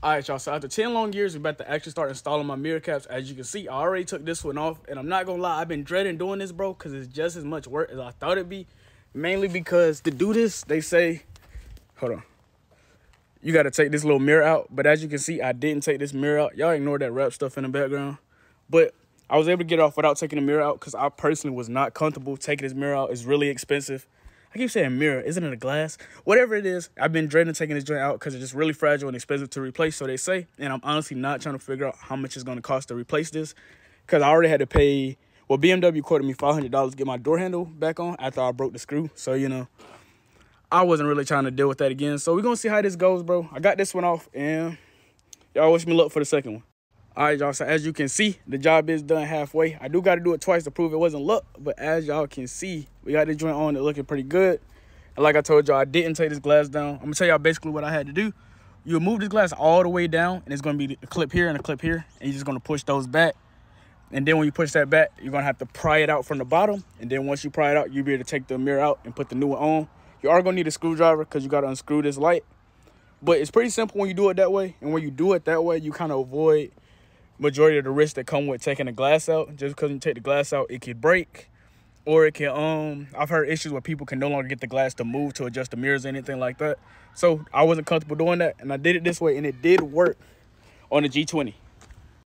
All right, y'all, so after 10 long years, we're about to actually start installing my mirror caps. As you can see, I already took this one off, and I'm not gonna lie, I've been dreading doing this, bro, because it's just as much work as I thought it'd be. Mainly because to do this, they say, hold on, you gotta take this little mirror out. But as you can see, I didn't take this mirror out. Y'all ignore that wrap stuff in the background. But I was able to get it off without taking the mirror out because I personally was not comfortable taking this mirror out. It's really expensive. I keep saying mirror, isn't it a glass? Whatever it is, I've been dreading taking this joint out because it's just really fragile and expensive to replace, so they say. And I'm honestly not trying to figure out how much it's going to cost to replace this because I already had to pay, well, BMW quoted me $500 to get my door handle back on after I broke the screw. So, you know, I wasn't really trying to deal with that again. So we're going to see how this goes, bro. I got this one off, and y'all wish me luck for the second one. All right, y'all, so as you can see, the job is done halfway. I do got to do it twice to prove it wasn't luck, but as y'all can see, we got this joint on it looking pretty good. And like I told y'all, I didn't take this glass down. I'm going to tell y'all basically what I had to do. You move this glass all the way down, and it's going to be a clip here and a clip here, and you're just going to push those back. And then when you push that back, you're going to have to pry it out from the bottom, and then once you pry it out, you'll be able to take the mirror out and put the new one on. You are going to need a screwdriver because you got to unscrew this light. But it's pretty simple when you do it that way, and when you do it that way, you kind of avoid majority of the risks that come with taking the glass out. Just because you take the glass out, it could break, or it can I've heard issues where people can no longer get the glass to move to adjust the mirrors or anything like that. So I wasn't comfortable doing that, and I did it this way, and it did work on the G20.